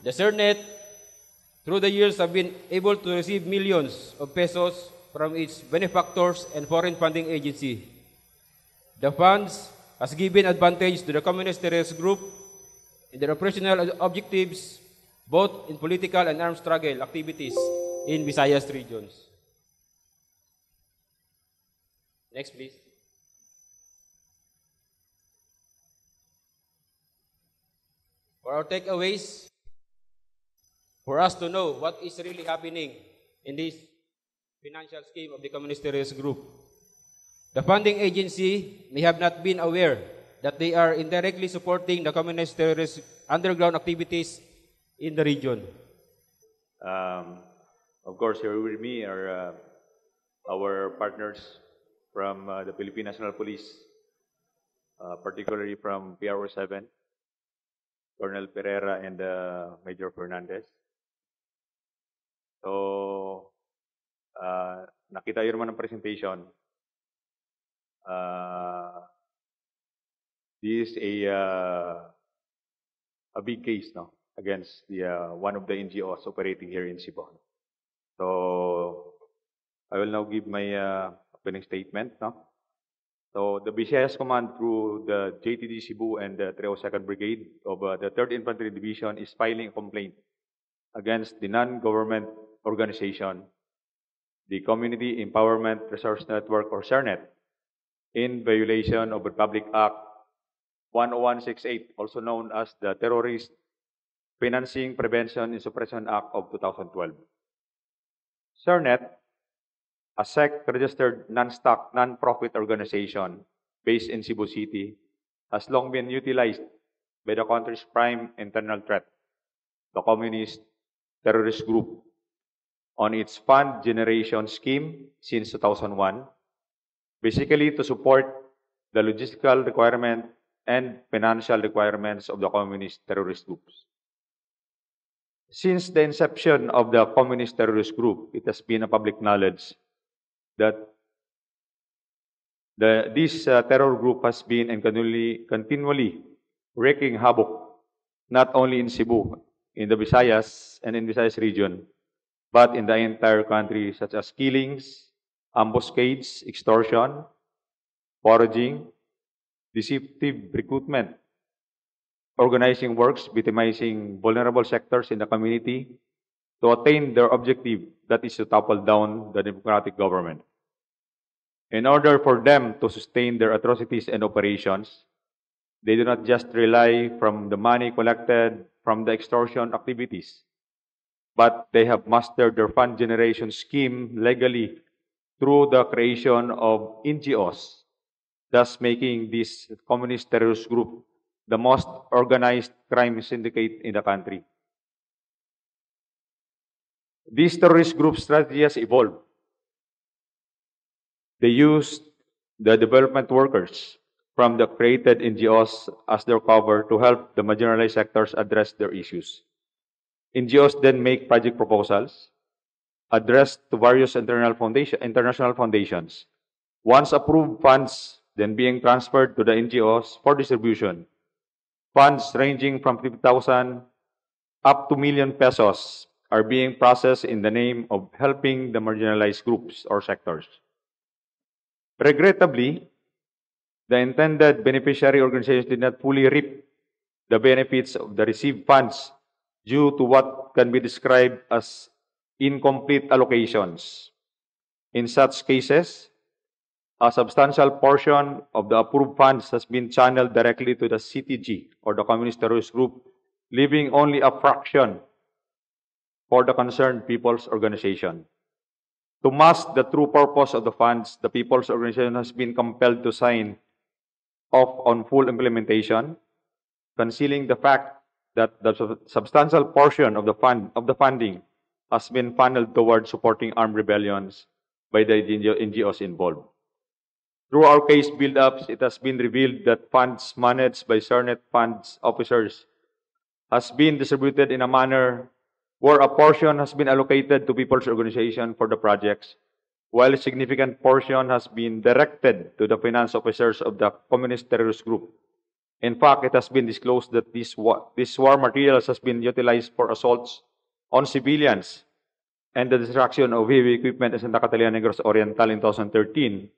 The CERNET, through the years, have been able to receive millions of pesos from its benefactors and foreign funding agency. The funds has given advantage to the Communist Terrorist Group in their operational objectives, both in political and armed struggle activities in Visayas regions. Next, please. For our takeaways, for us to know what is really happening in this financial scheme of the Communist Terrorist Group. The funding agency may have not been aware that they are indirectly supporting the Communist Terrorist underground activities in the region. Of course, here with me are our partners from the Philippine National Police, particularly from PRO 7, Colonel Pereira and Major Fernandez. So, nakita yun naman ng presentation. This is a big case, no, against the one of the NGOs operating here in Cebu. So, I will now give my opening statement, no. So, the Visayas Command through the JTD Cebu and the 302nd Brigade of the 3rd Infantry Division is filing a complaint against the non-government organization, the Community Empowerment Resource Network or CERNET, in violation of Republic Act 10168, also known as the Terrorist Financing Prevention and Suppression Act of 2012. CERNET, a SEC-registered non-stock, non-profit organization based in Cebu City, has long been utilized by the country's prime internal threat, the Communist Terrorist Group, on its fund generation scheme since 2001, basically to support the logistical requirement and financial requirements of the communist terrorist groups. Since the inception of the communist terrorist group, it has been a public knowledge that this terror group has been and continually wreaking havoc, not only in Cebu, in the Visayas and in Visayas region, but in the entire country, such as killings, ambuscades, extortion, foraging, deceptive recruitment, organizing works, victimizing vulnerable sectors in the community to attain their objective, that is to topple down the democratic government. In order for them to sustain their atrocities and operations, they do not just rely from the money collected from the extortion activities, but they have mastered their fund generation scheme legally through the creation of NGOs, thus making this communist terrorist group the most organized crime syndicate in the country. This terrorist group strategy has evolved. They used the development workers from the created NGOs as their cover to help the marginalized sectors address their issues. NGOs then make project proposals addressed to various international foundations. Once approved, funds then being transferred to the NGOs for distribution. Funds ranging from 50,000 up to million pesos are being processed in the name of helping the marginalized groups or sectors. Regrettably, the intended beneficiary organizations did not fully reap the benefits of the received funds due to what can be described as incomplete allocations. In such cases, a substantial portion of the approved funds has been channeled directly to the CTG or the Communist Terrorist Group, leaving only a fraction for the concerned people's organization. To mask the true purpose of the funds, the people's organization has been compelled to sign off on full implementation, concealing the fact that the substantial portion of the funding has been funneled towards supporting armed rebellions by the NGOs involved. Through our case build-ups, it has been revealed that funds managed by CERNET funds officers has been distributed in a manner where a portion has been allocated to people's organization for the projects, while a significant portion has been directed to the finance officers of the Communist Terrorist Group In fact, it has been disclosed that this war materials has been utilized for assaults on civilians and the destruction of heavy equipment in Santa Catalina Negros Oriental in 2013,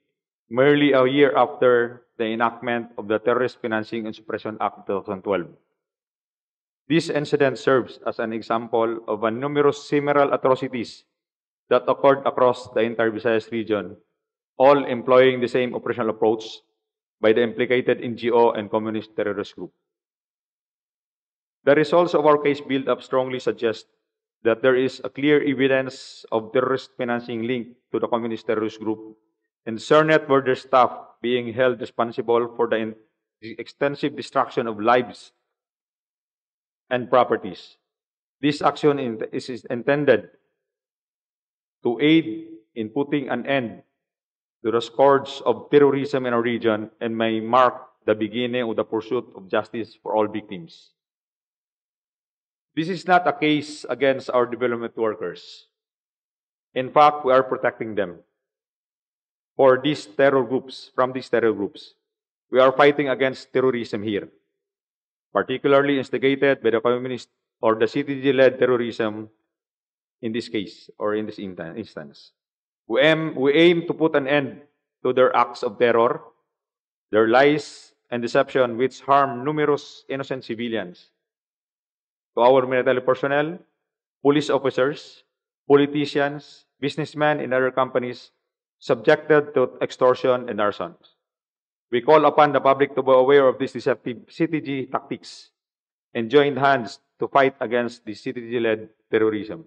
merely a year after the enactment of the Terrorist Financing and Suppression Act 2012. This incident serves as an example of a numerous similar atrocities that occurred across the entire Visayas region, all employing the same operational approach by the implicated NGO and communist terrorist group. The results of our case build-up strongly suggest that there is a clear evidence of terrorist financing linked to the communist terrorist group, and CERNET were their staff being held responsible for the extensive destruction of lives and properties. This action is intended to aid in putting an end to the scourge of terrorism in our region and may mark the beginning of the pursuit of justice for all victims. This is not a case against our development workers. In fact, we are protecting them from these terror groups. We are fighting against terrorism here, particularly instigated by the communist or the CTG-led terrorism in this case or in this instance. We aim to put an end to their acts of terror, their lies and deception which harm numerous innocent civilians. To our military personnel, police officers, politicians, businessmen in other companies subjected to extortion and arson. We call upon the public to be aware of these deceptive CTG tactics and join hands to fight against the CTG-led terrorism.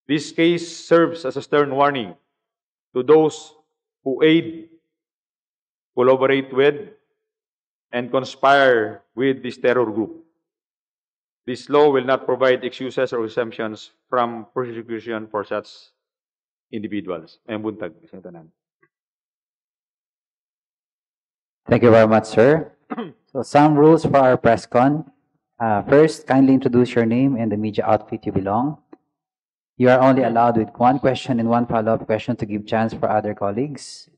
This case serves as a stern warning to those who aid, collaborate with, and conspire with this terror group. This law will not provide excuses or exemptions from prosecution for such individuals. Thank you very much, sir. So some rules for our press con. First, kindly introduce your name and the media outfit you belong. You are only allowed with one question and one follow-up question to give chance for other colleagues.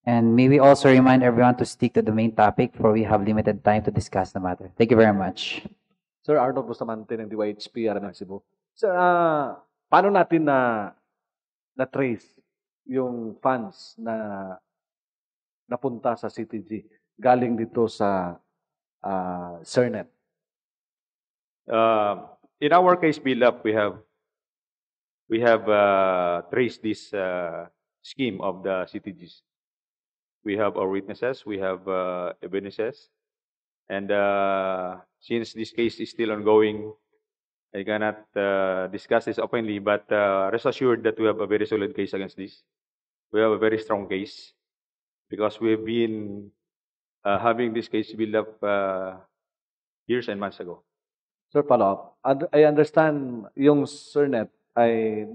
And may we also remind everyone to stick to the main topic for we have limited time to discuss the matter. Thank you very much. Sir Arnold Bustamante ng DYHP, RMN Cebu. Sir, paano natin na-trace yung funds na napunta sa CTG galing dito sa CERNET? In our case build-up, we have traced this scheme of the CTGs. We have our witnesses, we have evidences, and since this case is still ongoing, I cannot discuss this openly, but rest assured that we have a very solid case against this. We have a very strong case because we've been having this case build up years and months ago. Sir, follow-up. I understand yung CERNET ay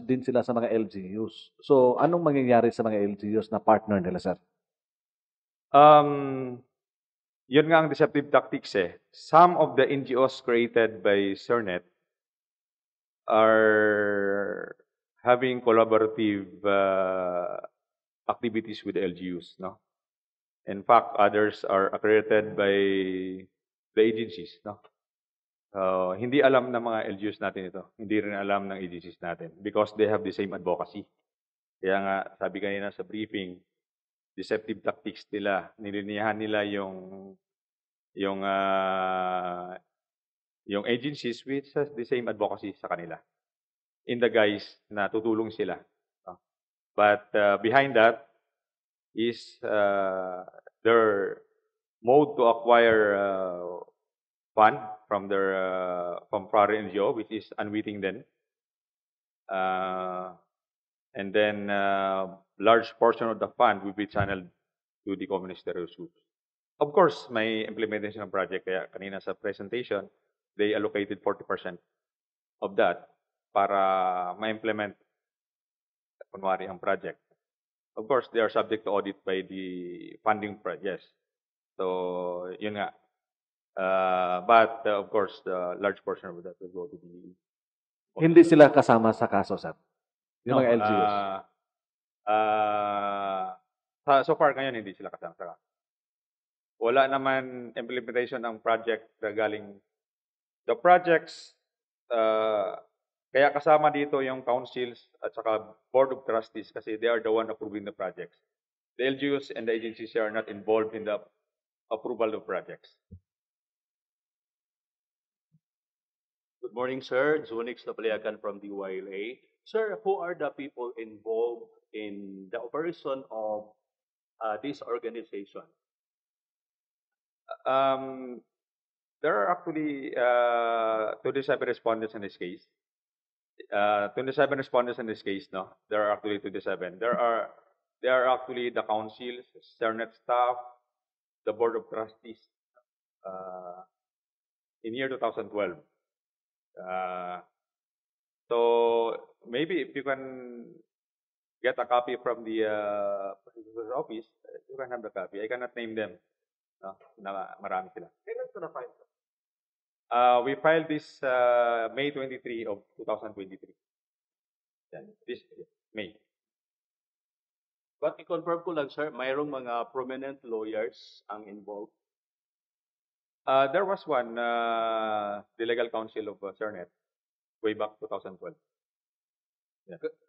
din sila sa mga LGUs. So, anong mangyayari sa mga LGUs na partner nila, sir? Yun nga ang deceptive tactics eh. Some of the NGOs created by CERNET are having collaborative activities with LGUs, no? In fact, others are accredited by the agencies, no? Hindi alam ng mga LGUs natin ito. Hindi rin alam ng agencies natin because they have the same advocacy. Kaya nga, sabi kanina sa briefing, deceptive tactics nila, nilinihan nila yung agencies which has the same advocacy sa kanila. In the guise na tutulong sila. But behind that is their mode to acquire fund from their from foreign NGO, which is unwitting then, and then large portion of the fund will be channeled to the communist terrorist groups. Of course, may implementation of project. Kaya kanina sa presentation, they allocated 40% of that para ma-implement kunwari ang project. Of course, they are subject to audit by the funding projects. So, yun nga. But of course, the large portion of that will go to the... Hindi sila kasama sa kaso, sir? Yung No, mga LGUs? So far ngayon, hindi sila kasama sa council. Wala naman implementation ng project na galing the projects, kaya kasama dito yung councils at saka board of trustees kasi they are the one approving the projects. The LGUs and the agencies are not involved in the approval of projects. Good morning, sir. Zunix Napaliagan from DYLA. Sir, who are the people involved in the operation of this organization? There are actually 27 respondents in this case. 27 respondents in this case, no? There are actually 27. There are actually the councils, CERNET staff, the board of trustees in year 2012. So maybe if you can get a copy from the prosecutor's office, you can have the copy. I cannot name them. No? Na marami sila. Kailan ito na-file? We filed this May 23 of 2023. Yan, this May. But i-confirm ko lang, sir, mayroong mga prominent lawyers ang involved. There was one, the legal counsel of CERNET, way back 2012.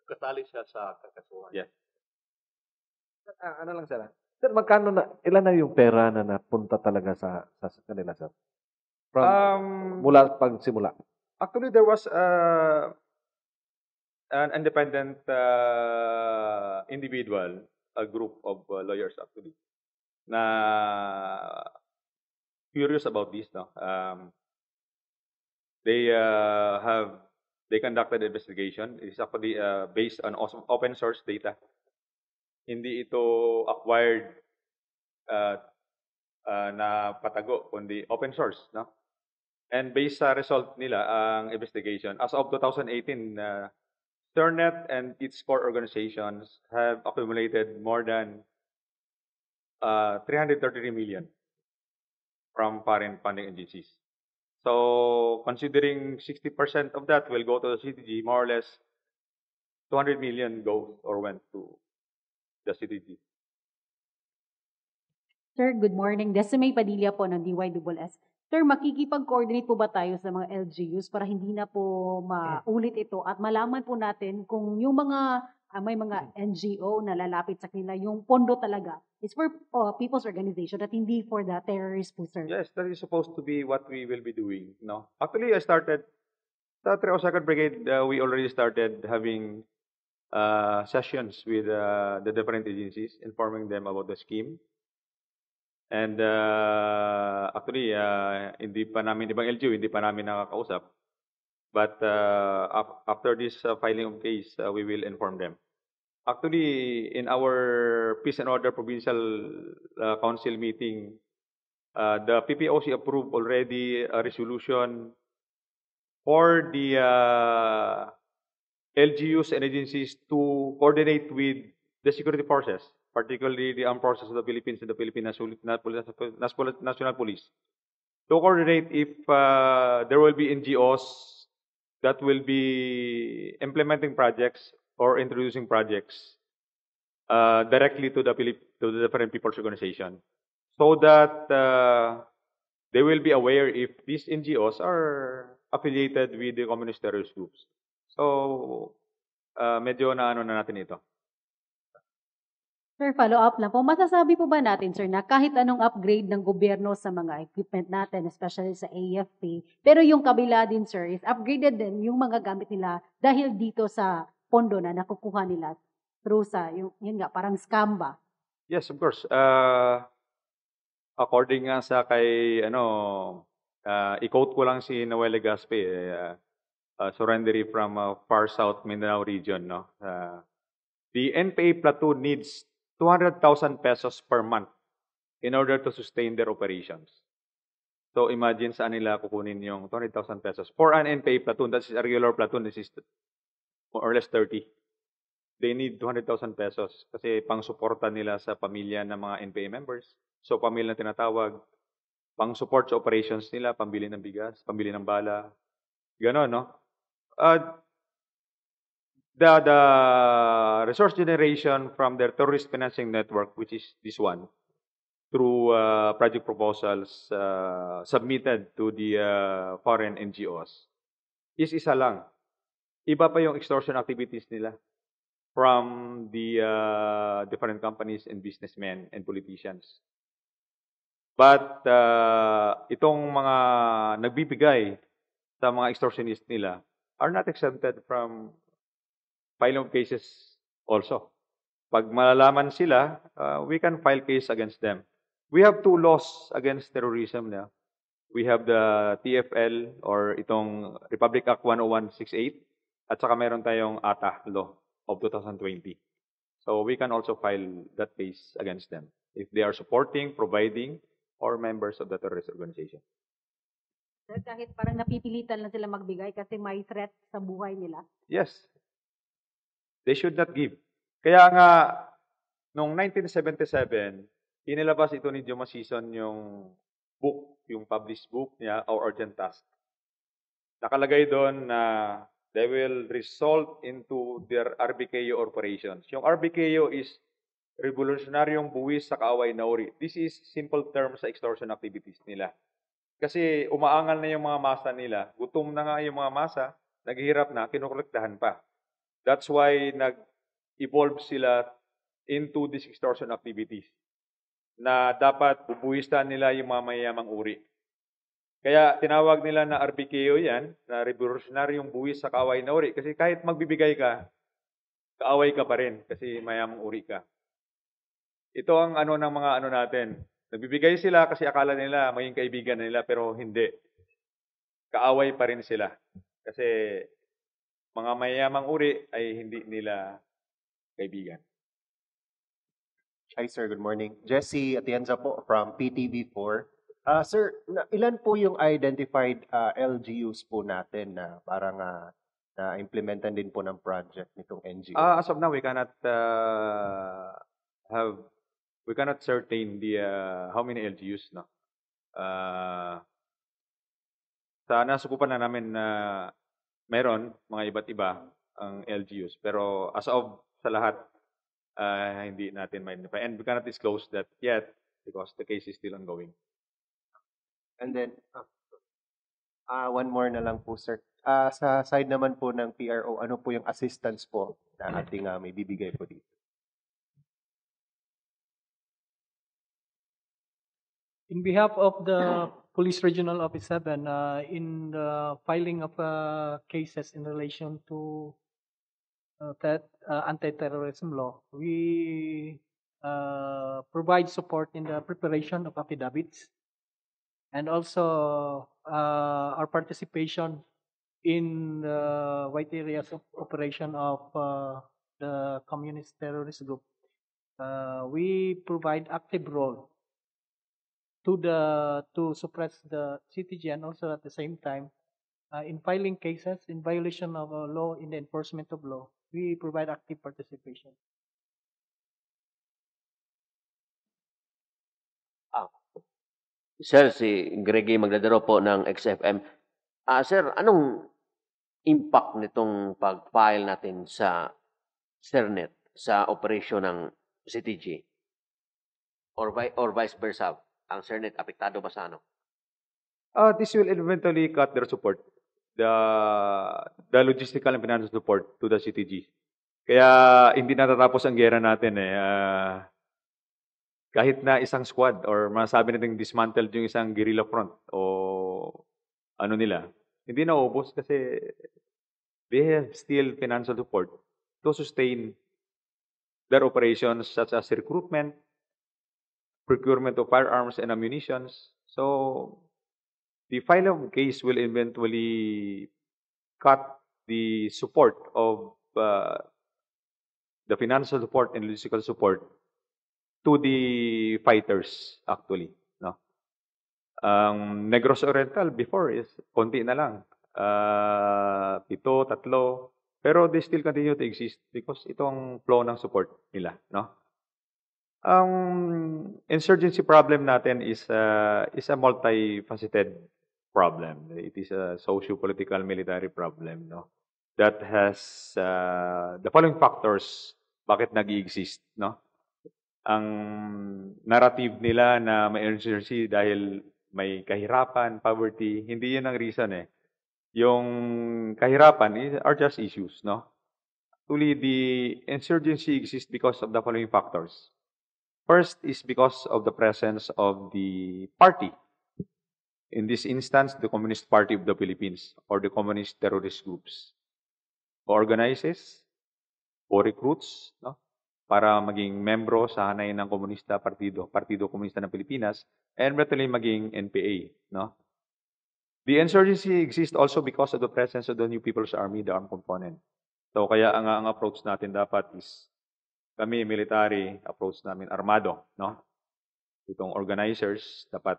Kasali siya sa kakasuhan. Yes. Ano lang sir? Sir, magkano na, ilan na yung pera na napunta talaga sa kanila, sir? From, mula pagsimula. Actually, there was an independent individual, a group of lawyers actually, na curious about this. No? They conducted investigation. It is actually based on open source data. Hindi ito acquired na patago, kundi open source. No? And based sa result nila, ang investigation, as of 2018, CERNET and its core organizations have accumulated more than 333 million from foreign funding agencies. So, considering 60% of that will go to the CTG, more or less 200 million goes or went to the CTG. Sir, good morning. Desiree Padilla po ng DYSS. Sir, makikipag-coordinate po ba tayo sa mga LGUs para hindi na po maulit ito at malaman po natin kung yung mga may mga NGO na lalapit sa kanila, yung pondo talaga is for people's organization at hindi for the terrorists po, sir. Yes, that is supposed to be what we will be doing. No, actually, I started sa 302nd Brigade. We already started having sessions with the different agencies, informing them about the scheme. And actually, hindi pa namin ibang LGU, hindi pa namin nakakausap. But after this filing of case, we will inform them. Actually, in our Peace and Order Provincial Council meeting, the PPOC approved already a resolution for the LGUs and agencies to coordinate with the security forces, particularly the armed forces of the Philippines and the Philippine National Police, to coordinate if there will be NGOs that will be implementing projects or introducing projects directly to the different people's organization, so that they will be aware if these NGOs are affiliated with the communist terrorist groups. So, medyo na ano na natin ito. Sir, follow-up lang po. Masasabi po ba natin, sir, na kahit anong upgrade ng gobyerno sa mga equipment natin, especially sa AFP, pero yung kabila din, sir, is upgraded din yung mga gamit nila dahil dito sa pondo na nakukuha nila through sa, yun nga, parang scam ba? Yes, of course. According nga sa kay, i-quote ko lang si Noel Legaspi, surrendery from far south Mindanao region, no? The NPA platoon needs 200,000 pesos per month in order to sustain their operations. So imagine saan nila kukunin yung 200,000 pesos. For an NPA platoon, that's a regular platoon, this is more or less 30. They need 200,000 pesos kasi pang-suporta nila sa pamilya ng mga NPA members. So pamilya na tinatawag, pang-support sa operations nila, pambili ng bigas, pambili ng bala. Ganon, no? the resource generation from their terrorist financing network, which is this one, through project proposals submitted to the foreign NGOs, is isa lang. Iba pa yung extortion activities nila from the different companies and businessmen and politicians. But itong mga nagbibigay sa mga extortionist nila are not exempted from filing of cases also. Pag malalaman sila, we can file case against them. We have two laws against terrorism now. We have the TFL or itong Republic Act 10168 at saka meron tayong ATA law of 2020. So we can also file that case against them if they are supporting, providing, or members of the terrorist organization. Sir, kahit parang napipilitan lang sila magbigay kasi may threat sa buhay nila. Yes. They should not give. Kaya nga, noong 1977, inilabas ito ni Juma Sison yung book, yung published book niya, Our Urgent Task. Nakalagay doon na they will result into their RBKO operations. Yung RBKO is Revolutionaryong Buwis sa Kaaway na Uri. This is simple term sa extortion activities nila. Kasi umaangal na yung mga masa nila, gutom na nga yung mga masa, naghihirap na, kinukolektahan pa. That's why nag-evolve sila into these extortion activities na dapat bubuwisan nila yung mga mayamang uri. Kaya tinawag nila na RBKO yan, na Revolutionaryong Buwis sa Kaaway na Uri. Kasi kahit magbibigay ka, kaaway ka pa rin kasi mayamang uri ka. Ito ang ano ng mga ano natin. Nagbibigay sila kasi akala nila maging kaibigan nila pero hindi. Kaaway pa rin sila. Kasi mga mayamang uri ay hindi nila kaibigan. Hi sir, good morning. Jesse Atienza po from PTV4. Sir, ilan po yung identified LGUs po natin na parang na-implementan din po ng project nitong NGO? As of now, we cannot certain the how many LGUs, no. Nasukupan na namin na meron mga iba't iba ang LGUs, pero as of sa lahat hindi natin ma-identify, and we cannot disclose that yet because the case is still ongoing. And then one more na lang po sir. Sa side naman po ng PRO, ano po yung assistance po na ating may bibigay po dito? In behalf of the Police Regional Office 7, in the filing of cases in relation to that anti-terrorism law, we provide support in the preparation of affidavits and also our participation in the wide areas of operation of the communist terrorist group. We provide active role to suppress the CTG, and also at the same time in filing cases in violation of law, in the enforcement of law, we provide active participation. Sir, si Greggy Magdadaro po ng XFM. Sir, anong impact nitong pag-file natin sa CERNET sa operasyon ng CTG? Or vice versa? Ang CERNET, apektado ba sa ano? This will eventually cut their support, the logistical and financial support to the CTG. Kaya hindi natatapos ang gera natin eh. Kahit na isang squad or masabi natin dismantled yung isang guerrilla front o ano nila, hindi na ubos kasi they have still financial support to sustain their operations such as recruitment, procurement of firearms and ammunitions. So the final case will eventually cut the support of the financial support and logistical support to the fighters actually, no. Negros Oriental before is konti na lang. 7, 3, pero they still continue to exist because itong flow ng support nila, no. Insurgency problem natin is a multifaceted problem. It is a socio-political military problem, no. that has the following factors bakit nag-exist, no? Ang narrative nila na may emergency dahil may kahirapan, poverty, hindi yun ang reason eh. Yung kahirapan are just issues, no? Actually, the insurgency exists because of the following factors. First is because of the presence of the party. In this instance, the Communist Party of the Philippines or the communist terrorist groups who organizes o recruits, no, para maging membro sa hanay ng komunista Partido Komunista ng Pilipinas, and eventually maging NPA, no? The insurgency exists also because of the presence of the New People's Army, the armed component. So kaya ang approach natin dapat is kami military approach namin armado, no? Itong organizers dapat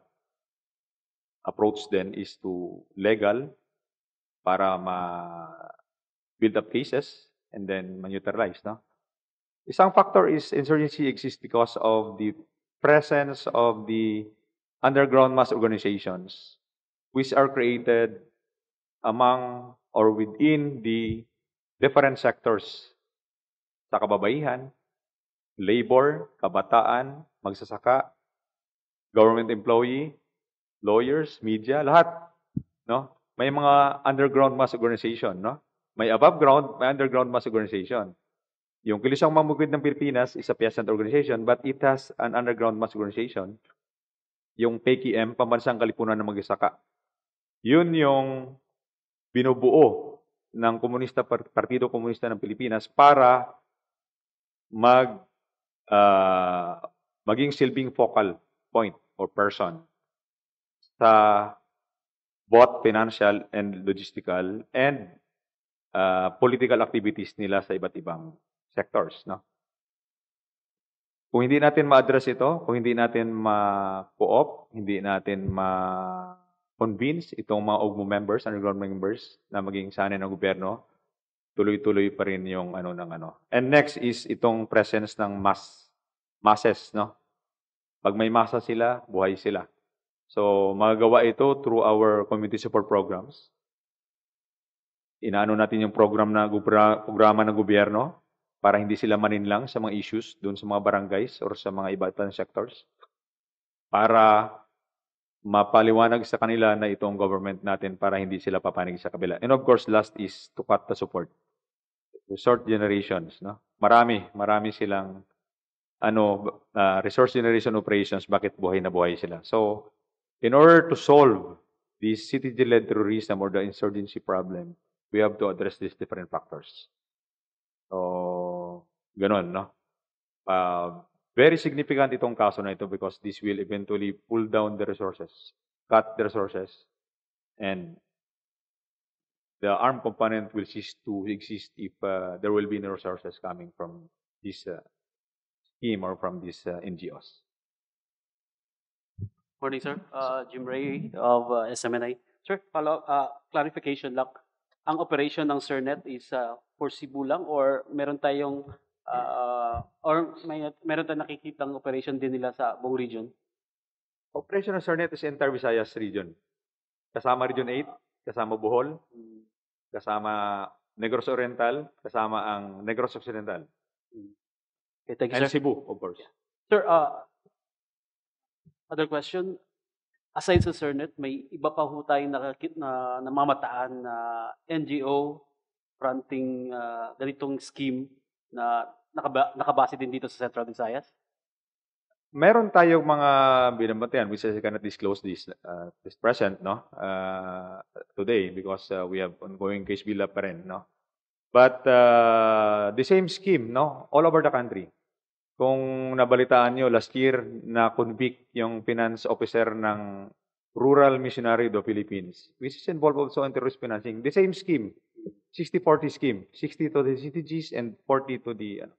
approach din is to legal para build up cases and then neutralize, no? Isang factor is insurgency exists because of the presence of the underground mass organizations which are created among or within the different sectors sa kababaihan, labor, kabataan, magsasaka, government employee, lawyers, media, lahat, no? May mga underground mass organization, no? May above ground, may underground mass organization. Yung Kilusang Mamukid ng Pilipinas is a peasant organization, but it has an underground mass organization. Yung PKM, Pambansang Kalipunan ng Magsasaka. Yun yung binubuo ng Partido Komunista ng Pilipinas para maging silbing focal point or person sa both financial and logistical and political activities nila sa iba't ibang sectors, no? Kung hindi natin ma-address ito, kung hindi natin ma-co-op, hindi natin ma-convince itong mga OGMO members, underground members, na maging sanay ng gobyerno, tuloy-tuloy pa rin yung And next is itong presence ng masses, no? Pag may masa sila, buhay sila. So, magagawa ito through our community support programs. Inaano natin yung programa ng gobyerno para hindi sila maninlang sa mga issues doon sa mga barangays or sa mga iba-ibang sectors. Para mapaliwanag sa kanila na itong government natin para hindi sila papanig sa kabila. And of course, last is to cut the support. To short generations, no? Marami silang resource generation operations, bakit buhay na buhay sila. So, in order to solve this city-led terrorism or the insurgency problem, we have to address these different factors. So, ganun, no? Very significant itong kaso na ito because this will eventually pull down the resources, cut the resources, and the armed component will cease to exist if there will be no resources coming from this scheme or from these NGOs. Morning, sir. Jim Ray of SMNI. Sir, clarification lang. Ang operation ng SERNET is for Cebu lang or meron tayong meron tayong nakikitang operation din nila sa buong region? Operation ng SERNET is entire Visayas region. Kasama Region 8, kasama Bohol, kasama Negros Oriental, kasama ang Negros Occidental. Okay, thank you, And sir. Cebu, of course. Sir, other question. Aside sa SERNET, may iba pa ho tayong namamataan na NGO fronting ganitong scheme na nakabase din dito sa Central Visayas? Meron tayong mga binabatayan which I cannot disclose this present, no? Today because we have ongoing case build-up pa rin, no? But the same scheme, no? All over the country. Kung nabalitaan nyo, last year, na-convict yung finance officer ng Rural Missionary of the Philippines, which is involved also in terrorist financing. The same scheme, 60-40 scheme, 60 to the CTGs and 40 to the...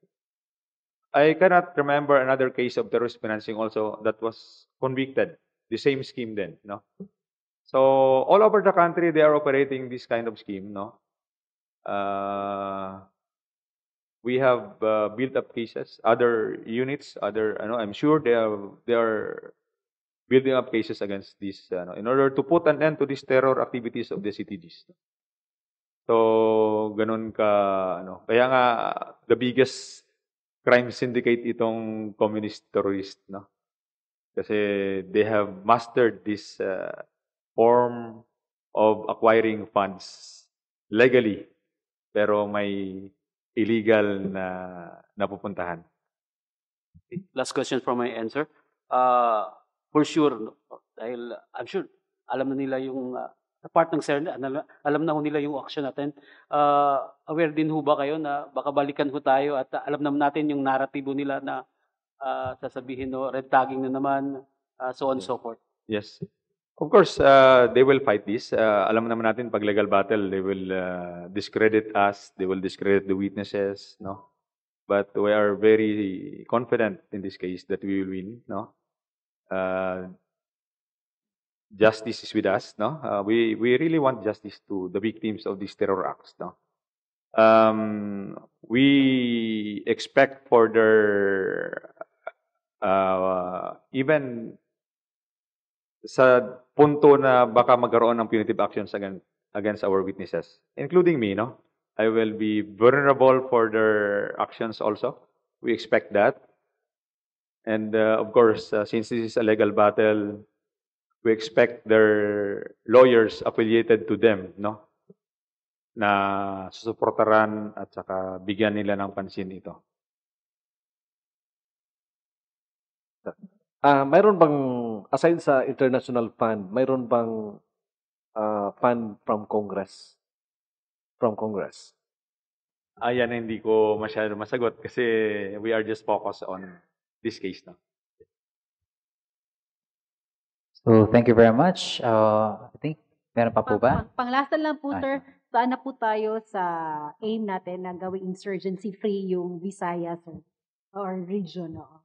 I cannot remember another case of terrorist financing also that was convicted. The same scheme then, no? So, all over the country, they are operating this kind of scheme, no? We have built up cases, other units, I'm sure they are building up cases against this, in order to put an end to these terror activities of the CTGs. So, ganun ka, ano. Kaya nga, the biggest crime syndicate itong communist terrorist, no? Kasi they have mastered this form of acquiring funds legally, pero may illegal na napupuntahan. Last question from my answer. For sure, no, dahil I'm sure alam na nila yung sa part ng CERN, alam na ho nila yung action natin. Aware din ho ba kayo na baka balikan ho tayo at alam naman natin yung narratibo nila na sasabihin no, red tagging na naman, so on and so forth. Yes. Of course, they will fight this. Alam naman natin, pag legal battle, they will discredit us, they will discredit the witnesses, no? But we are very confident in this case that we will win, no? Justice is with us, no? We really want justice to the victims of these terror acts, no? We expect further, even sa punto na baka magkaroon ng punitive actions against our witnesses, including me, no? I will be vulnerable for their actions also. We expect that. And of course, since this is a legal battle, we expect their lawyers affiliated to them, no? Na susuportaran at saka bigyan nila ng pansin ito. Mayroon bang, aside sa international fund, mayroon bang fund from Congress? From Congress? Ayan, hindi ko masyado masagot kasi we are just focused on this case na. So, thank you very much. I think, meron pa po ba? Panglasa lang po, Ah, sir, saan na po tayo sa aim natin na gawing insurgency-free yung Visayas or region, no?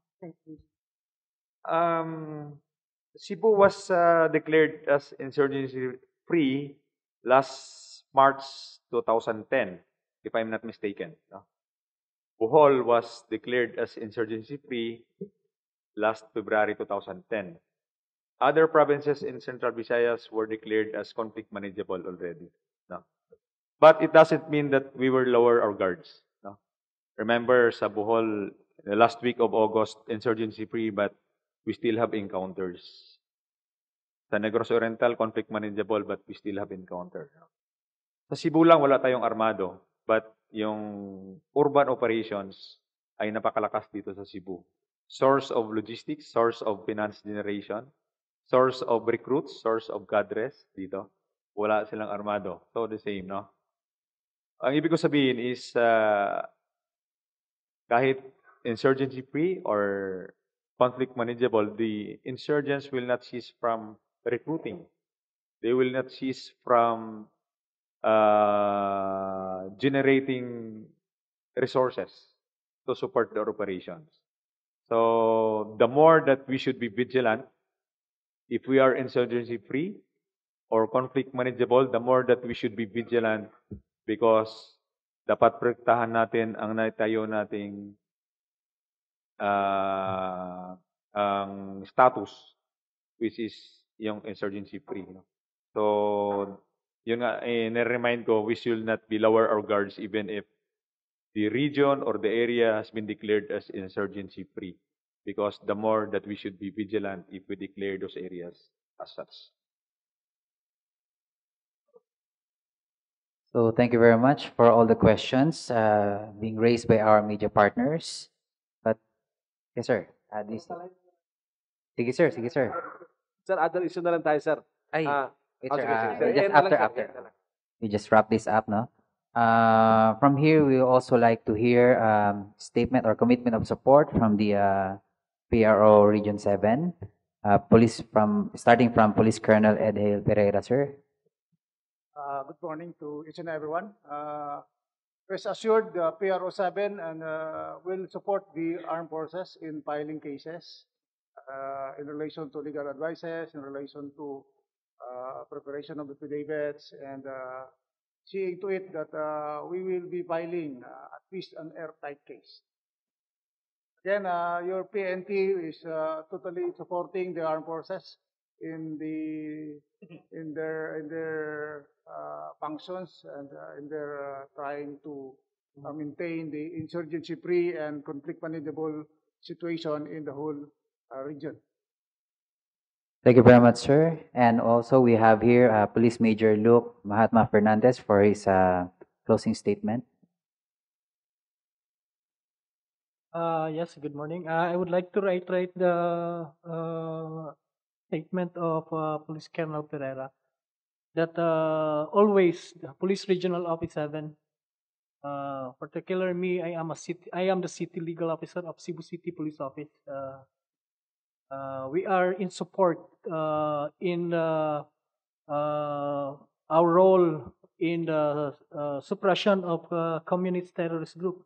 Cebu was declared as insurgency-free last March 2010, if I'm not mistaken. No? Bohol was declared as insurgency-free last February 2010. Other provinces in Central Visayas were declared as conflict manageable already. No? But it doesn't mean that we will lower our guards. No? Remember, sa Bohol, the last week of August, insurgency-free, but we still have encounters. Sa Negros Oriental, conflict manageable, but we still have encounters. Sa Cebu lang, wala tayong armado, but yung urban operations ay napakalakas dito sa Cebu. Source of logistics, source of finance generation, source of recruits, source of cadres dito. Wala silang armado. So, the same, no? Ang ibig ko sabihin is, kahit insurgency-free or conflict manageable, the insurgents will not cease from recruiting. They will not cease from generating resources to support their operations. So, the more that we should be vigilant, if we are insurgency-free or conflict manageable, the more that we should be vigilant because dapat protektahan natin ang naitayo nating ang status, which is yung insurgency-free. No? So, yun nga, na-remind ko, we should not be lower our guards even if the region or the area has been declared as insurgency-free. Because the more that we should be vigilant if we declare those areas as such. So, thank you very much for all the questions being raised by our media partners. But, yes, sir. Sige, sir. Sige, sir. Sir, other issue na lang tayo, sir. Ay, wait, sir. sige, sige. Just Yan na lang, sir. after. Yan na lang. We just wrap this up, no? From here, we also like to hear statement or commitment of support from the PRO Region 7, starting from Police Colonel Ed Hale Pereira, sir. Good morning to each and everyone. Rest assured, the PRO 7 and will support the armed forces in filing cases in relation to legal advices, in relation to preparation of affidavits, and seeing to it that we will be filing at least an airtight case. Again, your PNP is totally supporting the armed forces in their functions and in their trying to maintain the insurgency-free and conflict manageable situation in the whole region. Thank you very much, sir. And also we have here Police Major Luke Mahatma Fernandez for his closing statement. Yes, good morning. I would like to reiterate the statement of Police Colonel Pereira that always the Police Regional Office 7, particularly me, I am the City Legal Officer of Cebu City Police Office. We are in support in our role in the suppression of communist terrorist group.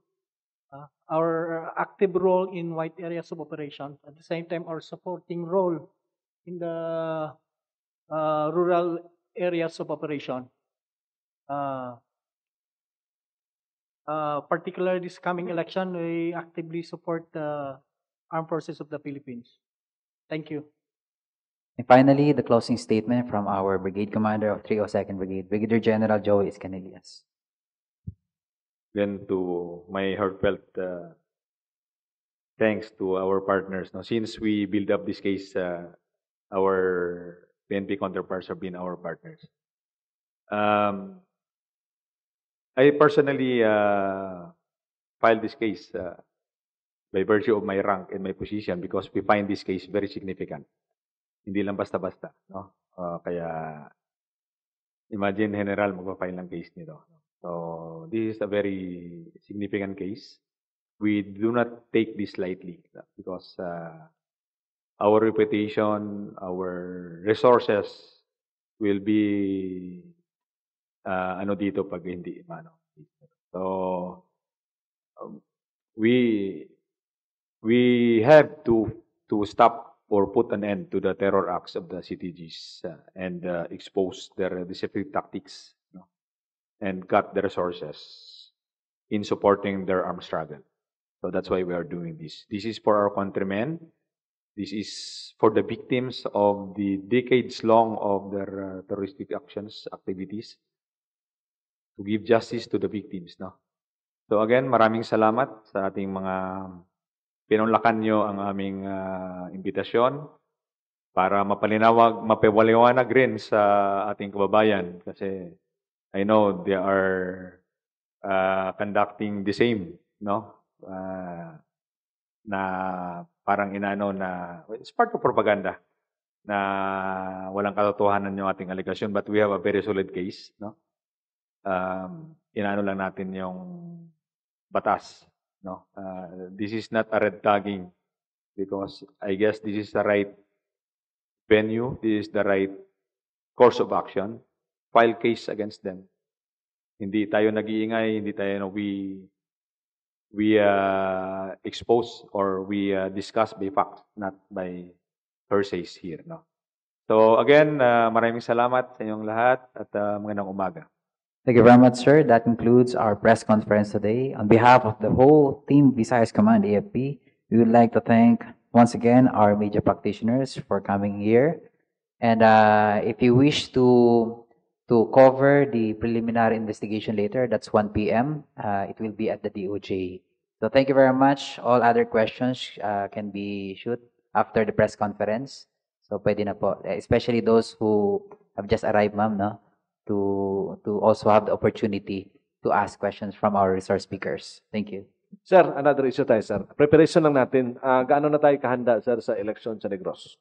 Our active role in wide areas of operation. At the same time, our supporting role in the rural areas of operation. Particularly this coming election, we actively support the Armed Forces of the Philippines. Thank you. And finally, the closing statement from our Brigade Commander of 302nd Brigade, Brigadier General Joey Escanillas. Again, to my heartfelt thanks to our partners. Now, since we build up this case, our PNP counterparts have been our partners. I personally filed this case by virtue of my rank and my position because we find this case very significant. Hindi lang basta-basta, no? Kaya imagine General magpa-file ng case nito. So this is a very significant case. We do not take this lightly because our reputation, our resources will be ano dito pag hindi mano. So we have to stop or put an end to the terror acts of the CTGs and expose their deceptive tactics, no? And cut the resources in supporting their armed struggle. So that's why we are doing this. This is for our countrymen. This is for the victims of the decades long of their terroristic activities, to give justice to the victims, no? So again, maraming salamat sa ating mga pinunlakan nyo ang aming imbitasyon para mapaliwanag rin sa ating kababayan kasi I know they are conducting the same, no? Na parang inano na it's part of propaganda na walang katotohanan yung ating allegation, but we have a very solid case, no? Inano lang natin yung batas, no? This is not a red tagging because I guess this is the right venue, this is the right course of action. File case against them. Hindi tayo nag-iingay, hindi tayo we expose or we discuss by facts, not by hearsays here, no? So again, maraming salamat sa inyong lahat at magandang umaga. Thank you very much, sir. That concludes our press conference today. On behalf of the whole Team Visayas Command AFP, we would like to thank once again our media practitioners for coming here. And if you wish to cover the preliminary investigation later, that's 1 p.m. It will be at the DOJ. So thank you very much. All other questions can be shoot after the press conference. So pwede na po, especially those who have just arrived, ma'am, no? To also have the opportunity to ask questions from our resource speakers. Thank you. Sir, another issue tayo, sir. Preparation lang natin. Gaano na tayo kahanda, sir, sa election sa Negros?